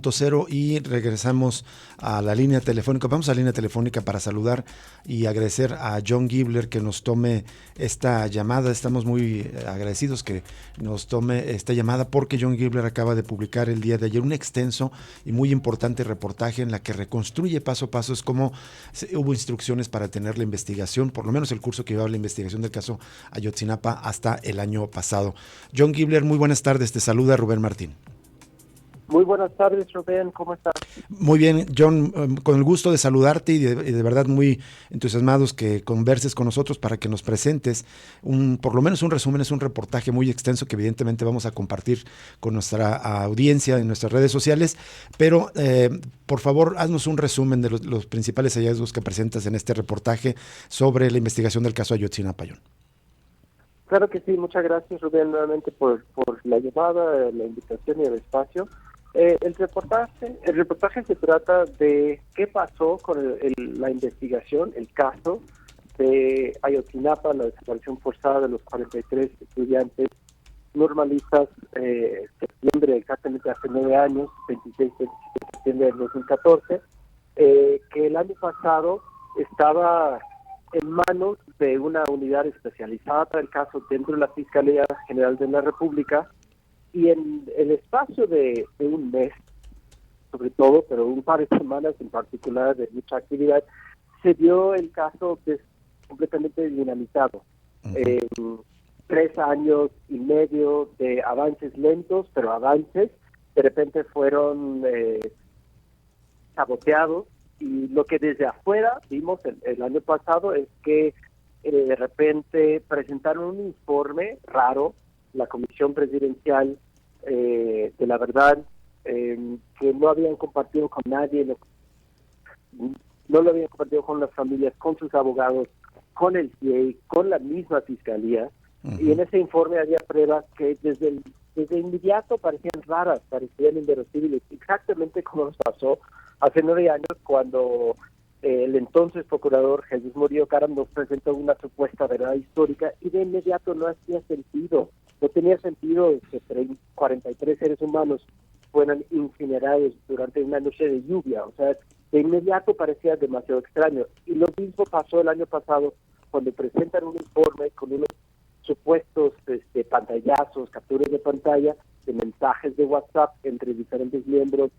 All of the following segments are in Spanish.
2.0 y regresamos a la línea telefónica. Vamos a la línea telefónica para saludar y agradecer a John Gibler que nos tome esta llamada. Estamos muy agradecidos que nos tome esta llamada porque John Gibler acaba de publicar el día de ayer un extenso y muy importante reportaje en la que reconstruye paso a paso es cómo hubo instrucciones para tener la investigación, por lo menos el curso que llevaba la investigación del caso Ayotzinapa hasta el año pasado. John Gibler, muy buenas tardes, te saluda Rubén Martín. Muy buenas tardes, Rubén, ¿cómo estás? Muy bien, John, con el gusto de saludarte y de verdad muy entusiasmados que converses con nosotros para que nos presentes por lo menos un resumen, es un reportaje muy extenso que evidentemente vamos a compartir con nuestra audiencia en nuestras redes sociales, pero por favor, haznos un resumen de los principales hallazgos que presentas en este reportaje sobre la investigación del caso Ayotzinapa, John. Claro que sí, muchas gracias, Rubén, nuevamente por la llamada, la invitación y el espacio. El reportaje se trata de qué pasó con la investigación, el caso de Ayotzinapa, la desaparición forzada de los 43 estudiantes normalistas, septiembre, exactamente hace 9 años, 26 de septiembre del 2014, que el año pasado estaba en manos de una unidad especializada para el caso dentro de la Fiscalía General de la República, y en el espacio de un mes, sobre todo, pero un par de semanas en particular de mucha actividad, se dio el caso completamente dinamitado. 3 años y medio de avances lentos, pero avances, de repente fueron saboteados, y lo que desde afuera vimos el año pasado es que de repente presentaron un informe raro, la Comisión Presidencial de la Verdad, que no habían compartido con nadie, no lo habían compartido con las familias, con sus abogados, con el CIE, con la misma Fiscalía, y en ese informe había pruebas que desde inmediato parecían raras, parecían inverosímiles, exactamente como nos pasó hace 9 años cuando el entonces procurador Jesús Murillo Caram nos presentó una supuesta verdad histórica y de inmediato no hacía sentido. No tenía sentido que 43 seres humanos fueran incinerados durante una noche de lluvia. O sea, de inmediato parecía demasiado extraño. Y lo mismo pasó el año pasado cuando presentan un informe con unos supuestos pantallazos, capturas de pantalla, de mensajes de WhatsApp entre diferentes miembros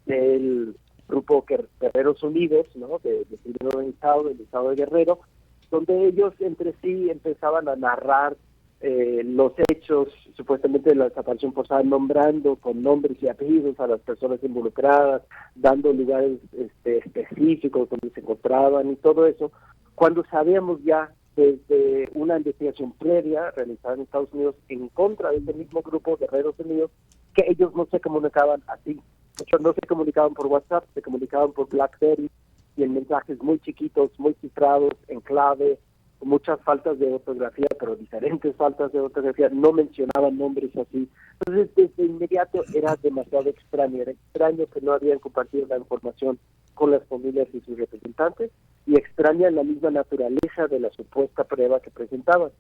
del grupo Guerreros Unidos, ¿no? del crimen organizado, del estado de Guerrero, donde ellos entre sí empezaban a narrar los hechos supuestamente de la desaparición forzada, nombrando con nombres y apellidos a las personas involucradas, dando lugares específicos donde se encontraban y todo eso, cuando sabíamos ya desde una investigación previa realizada en Estados Unidos en contra de ese mismo grupo Guerreros Unidos, que ellos no se comunicaban así. De hecho, no se comunicaban por WhatsApp, se comunicaban por BlackBerry y en mensajes muy chiquitos, muy cifrados, en clave, muchas faltas de ortografía, pero diferentes faltas de ortografía, no mencionaban nombres así. Entonces, desde inmediato era demasiado extraño, era extraño que no habían compartido la información con las familias y sus representantes, y extraña la misma naturaleza de la supuesta prueba que presentaban.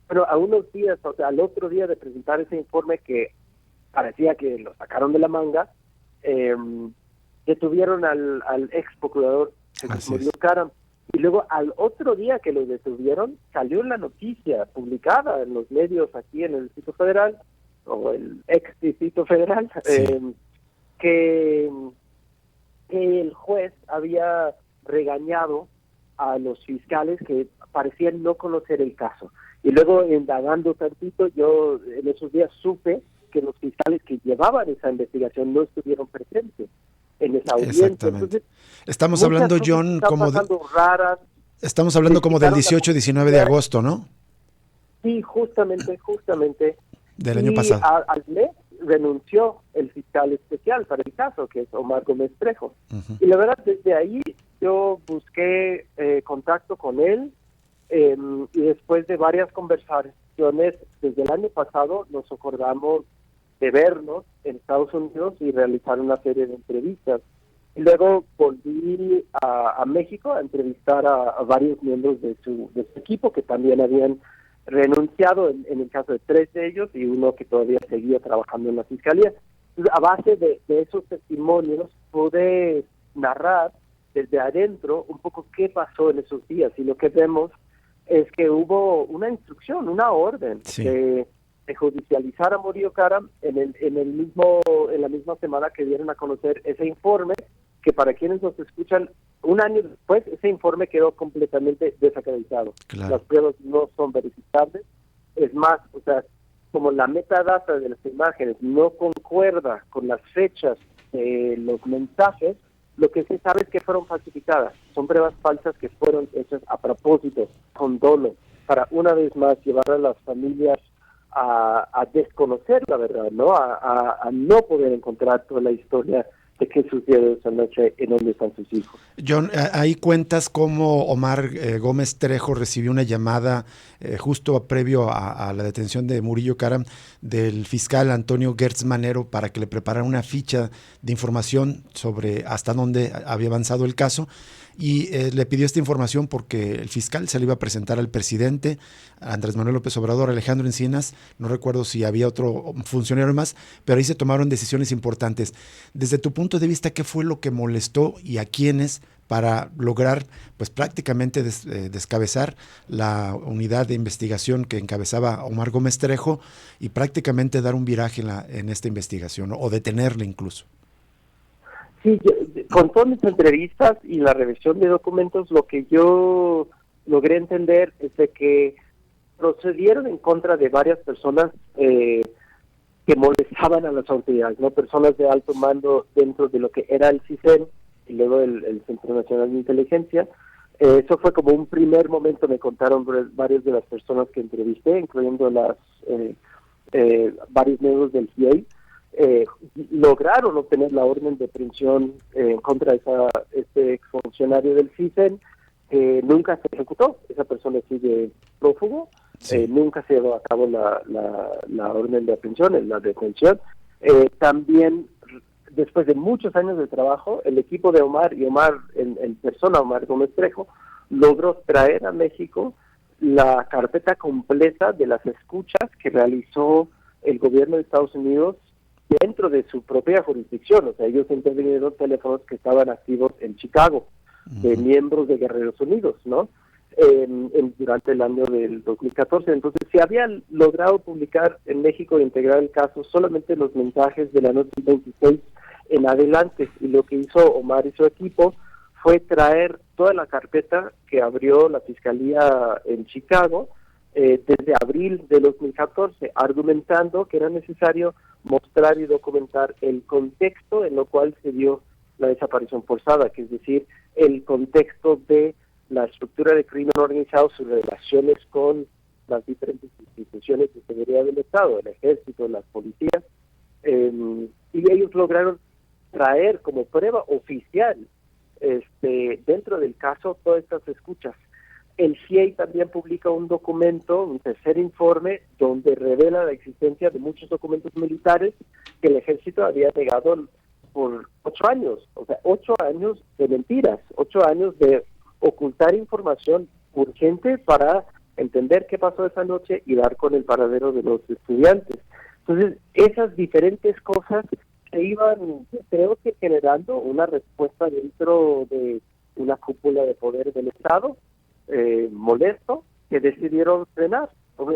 Pero a unos días, o sea, al otro día de presentar ese informe que parecía que lo sacaron de la manga, detuvieron al ex procurador Jesús Murillo Caram. Y luego al otro día que lo detuvieron, salió la noticia publicada en los medios aquí en el Distrito Federal, o el ex Distrito Federal, que el juez había regañado a los fiscales que parecían no conocer el caso. Y luego, indagando tantito, yo en esos días supe que los fiscales que llevaban esa investigación no estuvieron presentes en esa audiencia. Exactamente. Estamos hablando, John, como raras. Estamos hablando como del 18 y 19 de agosto, ¿no? Sí, justamente. Del año pasado. Al mes renunció el fiscal especial para el caso, que es Omar Gómez Trejo. Y la verdad, desde ahí yo busqué contacto con él, y después de varias conversaciones desde el año pasado nos acordamos de vernos en Estados Unidos y realizar una serie de entrevistas. Y luego volví a México a entrevistar a varios miembros de su equipo que también habían renunciado en el caso de 3 de ellos y uno que todavía seguía trabajando en la fiscalía. Entonces, a base de esos testimonios, pude narrar desde adentro un poco qué pasó en esos días. Y lo que vemos es que hubo una instrucción, una orden de judicializar a Murillo Karam en la misma semana que dieron a conocer ese informe, que para quienes nos escuchan, un año después, ese informe quedó completamente desacreditado. Claro. Las pruebas no son verificables. Es más, o sea, como la metadata de las imágenes no concuerda con las fechas de los mensajes, lo que se sabe es que fueron falsificadas. Son pruebas falsas que fueron hechas a propósito, con dolo, para una vez más llevar a las familias a desconocer la verdad, ¿no? A no poder encontrar toda la historia de qué sucedió esa noche, en dónde están sus hijos. John, ahí cuentas cómo Omar Gómez Trejo recibió una llamada justo previo a la detención de Murillo Karam del fiscal Antonio Gertz Manero para que le preparara una ficha de información sobre hasta dónde había avanzado el caso, y le pidió esta información porque el fiscal se le iba a presentar al presidente Andrés Manuel López Obrador, Alejandro Encinas, no recuerdo si había otro funcionario más, pero ahí se tomaron decisiones importantes. Desde tu punto de vista, ¿qué fue lo que molestó y a quiénes para lograr pues prácticamente descabezar la unidad de investigación que encabezaba Omar Gómez Trejo y prácticamente dar un viraje en esta investigación, ¿no? O detenerla incluso? Sí, con todas mis entrevistas y la revisión de documentos, lo que yo logré entender es de que procedieron en contra de varias personas que molestaban a las autoridades, ¿no? Personas de alto mando dentro de lo que era el CISEN y luego el Centro Nacional de Inteligencia. Eso fue como un primer momento, me contaron varias de las personas que entrevisté, incluyendo varios miembros del GIEI. Lograron obtener la orden de aprehensión en contra de este exfuncionario del CISEN, que nunca se ejecutó. Esa persona sigue prófugo. Sí. Nunca se llevó a cabo la orden de aprehensión, la detención. También, después de muchos años de trabajo, el equipo de Omar y en persona, Omar Gómez Trejo, logró traer a México la carpeta completa de las escuchas que realizó el gobierno de Estados Unidos dentro de su propia jurisdicción. O sea, ellos intervinieron teléfonos que estaban activos en Chicago, de miembros de Guerreros Unidos, ¿no? Durante el año del 2014. Entonces, se había logrado publicar en México e integrar el caso solamente los mensajes de la noche 26 en adelante, y lo que hizo Omar y su equipo fue traer toda la carpeta que abrió la Fiscalía en Chicago desde abril de 2014, argumentando que era necesario mostrar y documentar el contexto en lo cual se dio la desaparición forzada, que es decir, el contexto de la estructura de crimen organizado, sus relaciones con las diferentes instituciones de seguridad del Estado, el ejército, las policías, y ellos lograron traer como prueba oficial dentro del caso todas estas escuchas. El CIEI también publica un documento, un tercer informe, donde revela la existencia de muchos documentos militares que el ejército había negado por 8 años, o sea, 8 años de mentiras, 8 años de ocultar información urgente para entender qué pasó esa noche y dar con el paradero de los estudiantes. Entonces, esas diferentes cosas que iban, creo que generando una respuesta dentro de una cúpula de poder del Estado, molesto, que decidieron frenar.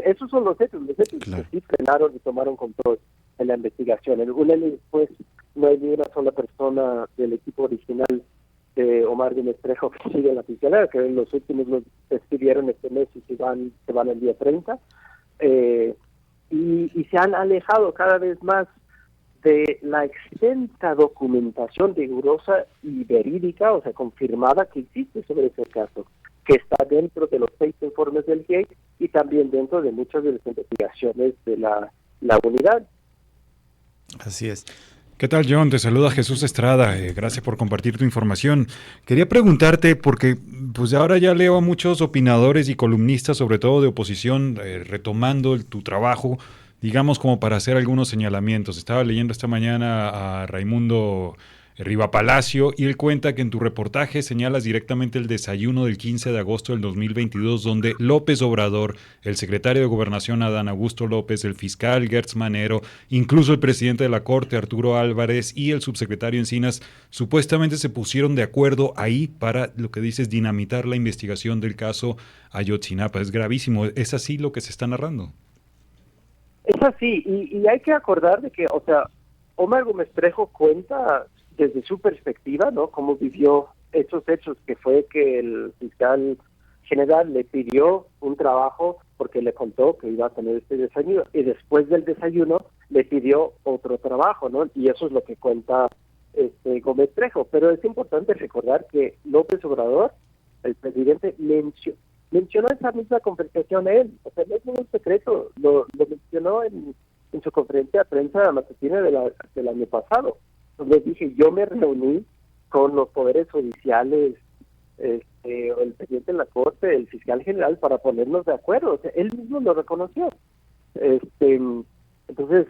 Esos son los hechos claro, que sí frenaron y tomaron control en la investigación. Un año después no hay ni una sola persona del equipo original de Omar Gómez Trejo que sigue en la fiscalía, que en los últimos los despidieron este mes y se van el día 30, y se han alejado cada vez más de la extensa documentación rigurosa y verídica, o sea, confirmada, que existe sobre ese caso, que está dentro de los 6 informes del GIEI y también dentro de muchas de las investigaciones de la unidad. Así es. ¿Qué tal, John? Te saluda Jesús Estrada. Gracias por compartir tu información. Quería preguntarte, porque pues ahora ya leo a muchos opinadores y columnistas, sobre todo de oposición, retomando tu trabajo, digamos como para hacer algunos señalamientos. Estaba leyendo esta mañana a Raimundo Riva Palacio, y él cuenta que en tu reportaje señalas directamente el desayuno del 15 de agosto del 2022, donde López Obrador, el secretario de Gobernación Adán Augusto López, el fiscal Gertz Manero, incluso el presidente de la Corte Arturo Álvarez y el subsecretario Encinas, supuestamente se pusieron de acuerdo ahí para, lo que dices, dinamitar la investigación del caso Ayotzinapa. Es gravísimo, ¿es así lo que se está narrando? Es así, y hay que acordar de que, o sea, Omar Gómez Trejo cuenta desde su perspectiva, ¿no? Cómo vivió esos hechos, que fue que el fiscal general le pidió un trabajo porque le contó que iba a tener este desayuno, y después del desayuno le pidió otro trabajo, ¿no? Y eso es lo que cuenta Gómez Trejo. Pero es importante recordar que López Obrador, el presidente, mencionó esa misma conversación a él. O sea, no es ningún secreto, lo mencionó en su conferencia de prensa matutina del año pasado, donde dije, yo me reuní con los poderes judiciales, el presidente de la Corte, el fiscal general, para ponernos de acuerdo. O sea, él mismo lo reconoció. Entonces,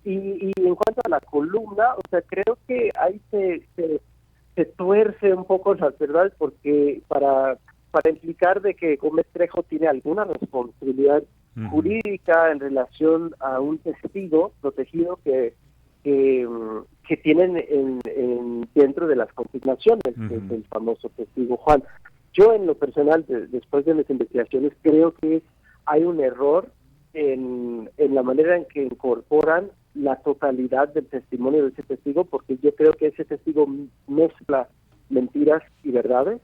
y en cuanto a la columna, o sea, creo que ahí se tuerce un poco las verdades, porque para implicar de que Gómez Trejo tiene alguna responsabilidad jurídica en relación a un testigo protegido que tienen dentro de las consignaciones, que es el famoso testigo Juan. Yo, en lo personal, después de mis investigaciones, creo que hay un error en la manera en que incorporan la totalidad del testimonio de ese testigo, porque yo creo que ese testigo mezcla mentiras y verdades,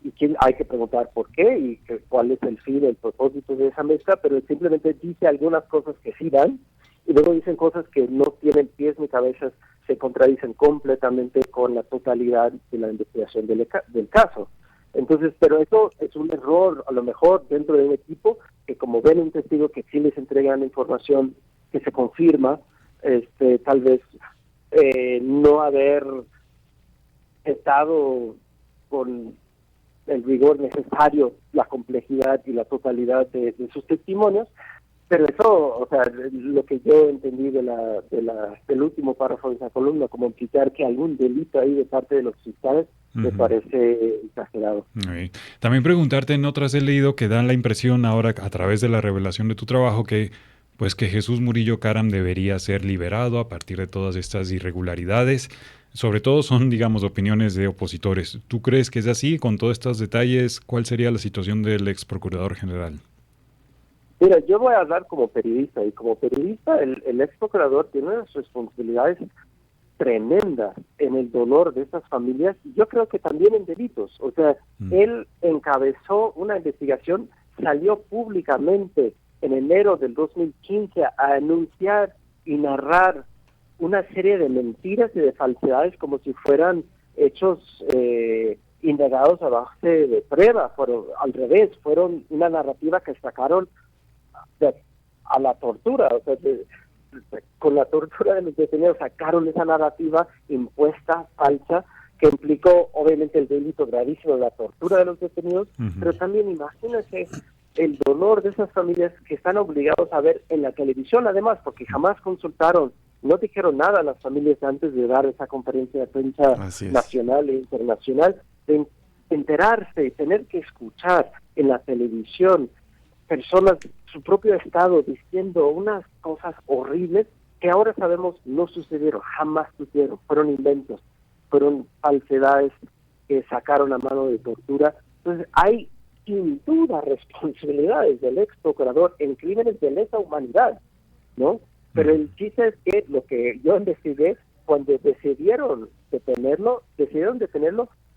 y hay que preguntar por qué y cuál es el fin, el propósito de esa mezcla, pero simplemente dice algunas cosas que sí dan, y luego dicen cosas que no tienen pies ni cabezas, se contradicen completamente con la totalidad de la investigación del caso. Entonces, pero eso es un error, a lo mejor, dentro de un equipo, que como ven un testigo que sí les entregan información que se confirma, tal vez no haber estado con el rigor necesario, la complejidad y la totalidad de sus testimonios, pero eso, o sea, lo que yo entendí del último párrafo de esa columna, como implicar que algún delito ahí de parte de los fiscales, me parece exagerado. También preguntarte, en otras he leído que dan la impresión ahora, a través de la revelación de tu trabajo, que Jesús Murillo Caram debería ser liberado a partir de todas estas irregularidades. Sobre todo son, digamos, opiniones de opositores. ¿Tú crees que es así? Con todos estos detalles, ¿cuál sería la situación del ex procurador general? Mira, yo voy a hablar como periodista, y como periodista el ex procurador tiene unas responsabilidades tremendas en el dolor de estas familias, y yo creo que también en delitos. O sea, él encabezó una investigación, salió públicamente en enero del 2015 a anunciar y narrar una serie de mentiras y de falsedades como si fueran hechos indagados a base de prueba. Al revés, fueron una narrativa que sacaron a la tortura, o sea, con la tortura de los detenidos sacaron esa narrativa impuesta, falsa, que implicó obviamente el delito gravísimo de la tortura de los detenidos, pero también imagínense el dolor de esas familias que están obligados a ver en la televisión, además, porque jamás consultaron, no dijeron nada a las familias antes de dar esa conferencia de prensa nacional e internacional, de enterarse y tener que escuchar en la televisión personas de su propio estado diciendo unas cosas horribles que ahora sabemos no sucedieron, jamás sucedieron, fueron inventos, fueron falsedades que sacaron a mano de tortura. Entonces hay sin duda responsabilidades del ex procurador en crímenes de lesa humanidad, ¿no? Pero el chiste es que lo que yo investigué, cuando decidieron detenerlo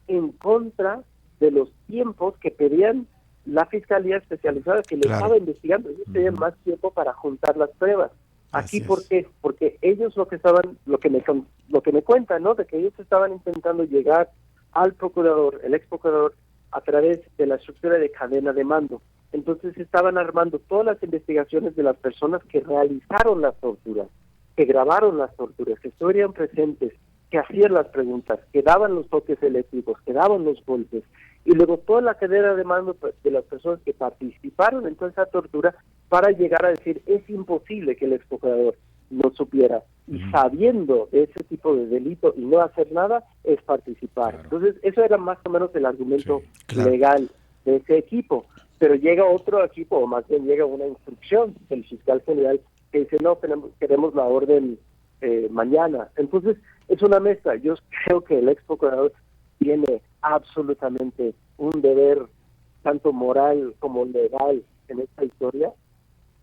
en contra de los tiempos que pedían la Fiscalía Especializada que le estaba investigando. Ellos tenían más tiempo para juntar las pruebas. Aquí, ¿por qué? Porque ellos lo que me cuentan, ¿no? De que ellos estaban intentando llegar al procurador, el ex procurador, a través de la estructura de cadena de mando. Entonces estaban armando todas las investigaciones de las personas que realizaron las torturas, que grabaron las torturas, que estuvieron presentes, que hacían las preguntas, que daban los toques eléctricos, que daban los golpes, y luego toda la cadena de mando de las personas que participaron en toda esa tortura, para llegar a decir, es imposible que el ex procurador no supiera. Y sabiendo de ese tipo de delito y no hacer nada, es participar. Claro. Entonces, eso era más o menos el argumento claro. legal de ese equipo. Pero llega otro equipo, o más bien llega una instrucción del fiscal general que dice, no, queremos la orden mañana. Entonces, es una mezcla. Yo creo que el ex procurador tiene absolutamente un deber, tanto moral como legal, en esta historia,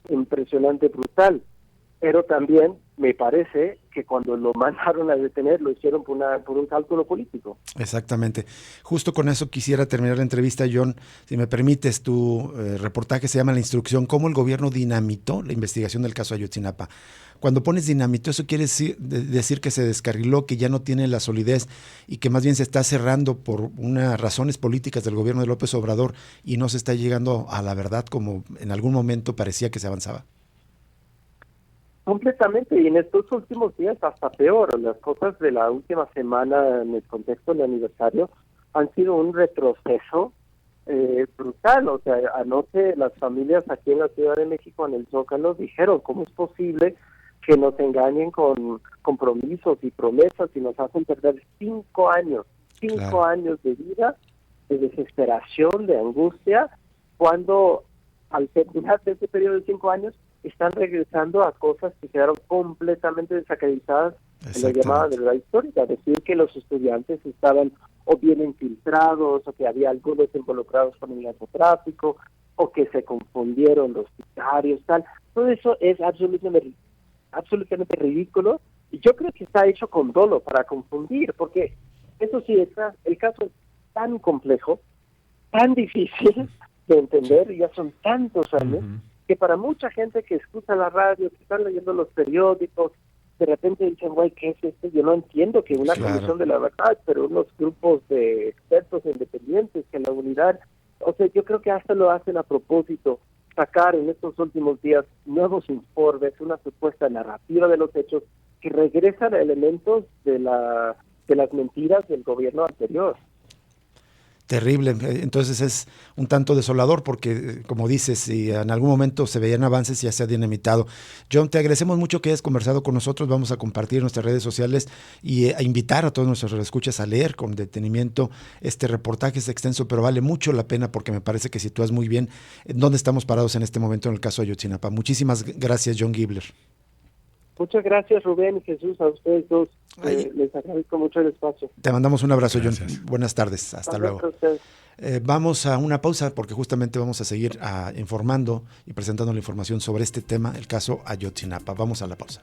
impresionante, brutal. Pero también me parece que cuando lo mandaron a detener lo hicieron por un cálculo político. Exactamente. Justo con eso quisiera terminar la entrevista, John. Si me permites, tu reportaje se llama La instrucción, cómo el gobierno dinamitó la investigación del caso Ayotzinapa. Cuando pones dinamitó, eso quiere decir que se descarriló, que ya no tiene la solidez y que más bien se está cerrando por unas razones políticas del gobierno de López Obrador y no se está llegando a la verdad como en algún momento parecía que se avanzaba. Completamente, y en estos últimos días hasta peor. Las cosas de la última semana en el contexto del aniversario han sido un retroceso brutal. O sea, anoche las familias aquí en la Ciudad de México, en el Zócalo, dijeron, ¿cómo es posible que nos engañen con compromisos y promesas y nos hacen perder 5 años, Claro. años de vida, de desesperación, de angustia, cuando al terminar de ese periodo de 5 años están regresando a cosas que quedaron completamente desacreditadas en la llamada de la histórica? Decir que los estudiantes estaban o bien infiltrados, o que había algunos involucrados con el narcotráfico, o que se confundieron los sicarios, tal. Todo eso es absolutamente ridículo, y yo creo que está hecho con dolo para confundir, porque eso sí, el caso es tan complejo, tan difícil de entender, y ya son tantos años, que para mucha gente que escucha la radio, que están leyendo los periódicos, de repente dicen, güey, ¿qué es esto? Yo no entiendo que una comisión de la verdad, pero unos grupos de expertos independientes, que la unidad, o sea, yo creo que hasta lo hacen a propósito, sacar en estos últimos días nuevos informes, una supuesta narrativa de los hechos que regresan a elementos de las mentiras del gobierno anterior. Terrible, entonces es un tanto desolador porque, como dices, si en algún momento se veían avances, ya se ha dinamitado. John, te agradecemos mucho que hayas conversado con nosotros, vamos a compartir en nuestras redes sociales y a invitar a todos nuestros escuchas a leer con detenimiento este reportaje. Es extenso, pero vale mucho la pena porque me parece que sitúas muy bien dónde estamos parados en este momento en el caso Ayotzinapa. Muchísimas gracias, John Gibler. Muchas gracias, Rubén y Jesús, a ustedes dos. Les agradezco mucho el espacio. Te mandamos un abrazo, Gracias. John. Buenas tardes. Hasta luego. Ustedes. Vamos a una pausa porque justamente vamos a seguir informando y presentando la información sobre este tema, el caso Ayotzinapa. Vamos a la pausa.